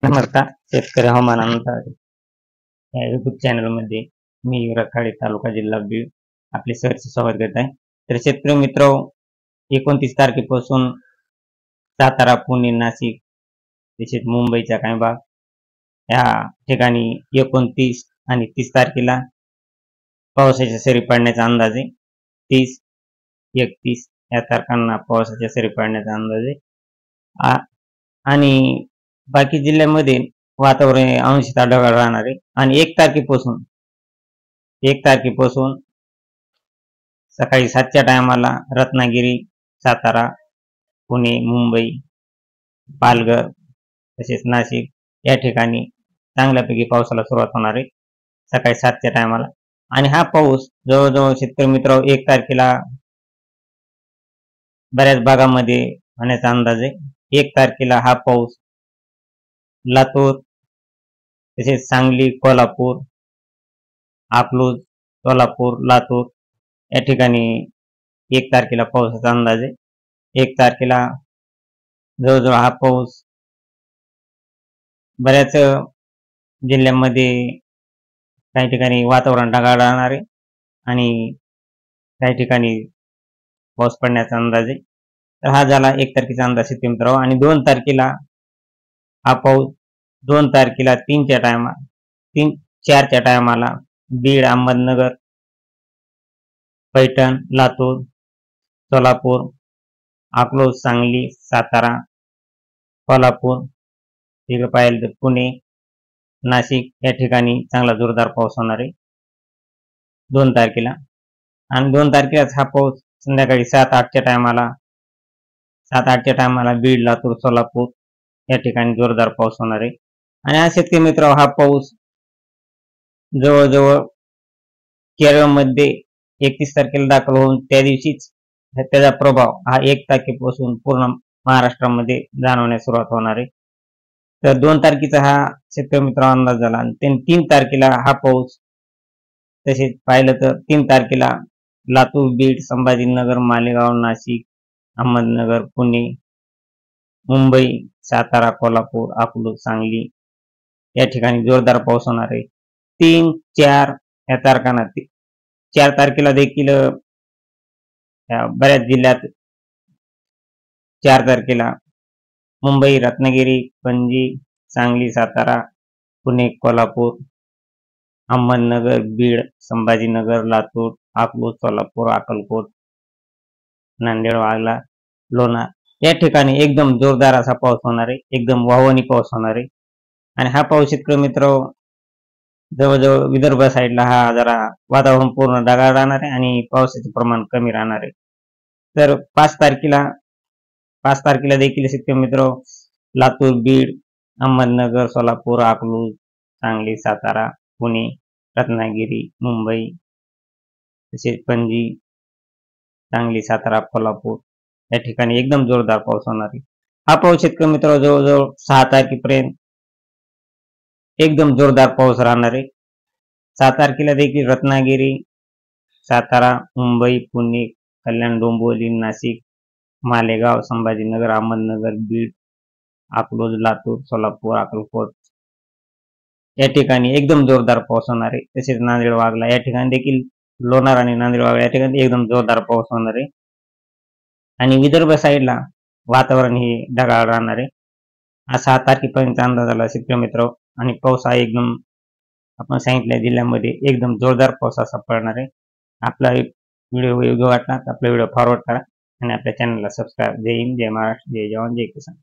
नमस्कार. शेतकरी हवामान अंदाज या युट्यूब चॅनलमध्ये मी रखाडी तालुका जिल्हा बीड आपले सहर्ष स्वागत करत आहे. तर शेतकरी मित्र, 29 तारखेपासून सातारा, पुणे, नाशिक तसेच मुंबईच्या काही भाग या ठिकाणी 29 आणि 30 तारखेला पावसाच्या सरी पडण्याचा अंदाज आहे. 30, 31 या तारखांना पावसाच्या सरी पडण्याचा अंदाज आहे. आणि बाकी जिल्ह्यामध्ये वातावरण अंशतः ढगाळ राहणार आहे. आणि 1 तारखेपासून सकाळी 7च्या टायमाला रत्नागिरी, सातारा, पुणे, मुंबई, पालघर तसेच नाशिक या ठिकाणी चांगल्यापैकी पावसाला सुरुवात होणार आहे सकाळी 7च्या टायमाला. आणि हा पाऊस जवळजवळ शेतकरी मित्र 1 तारखेला बऱ्याच भागामध्ये होण्याचा अंदाज आहे. 1 तारखेला हा पाऊस लातूर तसेच सांगली, कोल्हापूर, अकलूज, सोलापूर, लातूर या ठिकाणी 1 तारखेला पावसाचा अंदाज आहे. 1 तारखेला जवळजवळ हा पाऊस बऱ्याच जिल्ह्यांमध्ये काही ठिकाणी वातावरण ढगाळ राहणार आहे आणि काही ठिकाणी पाऊस पडण्याचा अंदाज आहे. तर हा झाला 1 तारखेचा अंदाज शेतकरी मित्रांनो. आणि 2 तारखेला हा पाऊस 2 तारखेला 4च्या टायमाला बीड, अहमदनगर, पैठण, लातूर, सोलापूर, अकलूज, सांगली, सातारा, कोल्हापूर, तिकडे पाहिलं तर पुणे, नाशिक या ठिकाणी चांगला जोरदार पाऊस होणार आहे 2 तारखेला. आणि 2 तारखेलाच हा पाऊस संध्याकाळी 7-8च्या टायमाला बीड, लातूर, सोलापूर या ठिकाणी जोरदार पाऊस होणार आहे. आणि हा शेतकरी मित्र, हा पाऊस जवळजवळ केरळमध्ये 31 तारखेला दाखल होऊन त्या दिवशीच त्याचा प्रभाव हा 1 तारखेपासून पूर्ण महाराष्ट्रामध्ये जाणवण्यास सुरुवात होणार आहे. तर 2 तारखेचा हा शेतकरी मित्र अंदाज झाला. आणि 3 तारखेला हा पाऊस तसेच पाहिलं तर 3 तारखेला लातूर, बीड, संभाजीनगर, मालेगाव, नाशिक, अहमदनगर, पुणे, मुंबई, सातारा, कोल्हापूर, अकलूज, सांगली या ठिकाणी जोरदार पाऊस होणार आहे. 3, 4 या तारखांना 4 तारखेला देखील बऱ्याच जिल्ह्यात 4 तारखेला मुंबई, रत्नागिरी, पणजी, सांगली, सातारा, पुणे, कोल्हापूर, अहमदनगर, बीड, संभाजीनगर, लातूर, अकलूज, सोलापूर, अक्कलकोट, नांदेड, वागला, लोणार या ठिकाणी एकदम जोरदार असा पाऊस होणार आहे. एकदम वाहवानी पाऊस होणार आहे. आणि हा पाऊस शेतकरी मित्र जवळजवळ विदर्भ साईडला हा जरा वातावरण पूर्ण ढगाळ राहणार आहे आणि पावसाचे प्रमाण कमी राहणार आहे. तर 5 तारखेला देखील शेतकरी मित्र लातूर, बीड, अहमदनगर, सोलापूर, अकलूज, सांगली, सातारा, पुणे, रत्नागिरी, मुंबई तसेच पणजी, सांगली, सातारा, कोल्हापूर या ठिकाणी एकदम जोरदार पाऊस होणार आहे. हा पाऊस शेतकरी मित्र जवळजवळ 6 तारखेपर्यंत एकदम जोरदार पाऊस राहणार आहे. 6 तारखेला देखील रत्नागिरी, सातारा, मुंबई, पुणे, कल्याण, डोंबिवली, नाशिक, मालेगाव, संभाजीनगर, अहमदनगर, बीड, अकलूज, लातूर, सोलापूर, अक्कलकोट या ठिकाणी एकदम जोरदार पाऊस होणार आहे. तसेच नांदेड, वागला या ठिकाणी देखील, लोणार आणि नांदेड, वागला या ठिकाणी एकदम जोरदार पाऊस होणार आहे. आणि विदर्भ साईडला वातावरण हे ढगाळ राहणार आहे. हा 6 तारखेपर्यंत अंदाज आला शेतकरी मित्र. आणि पाऊस हा एकदम आपण सांगितल्या जिल्ह्यामध्ये एकदम जोरदार पाऊस असा पडणार आहे. आपला व्हिडिओ योग्य वाटला तर आपला व्हिडिओ फॉरवर्ड करा आणि आपल्या चॅनलला सबस्क्राईब. जय हिंद, जय महाराष्ट्र, जय जवान, जय किसान.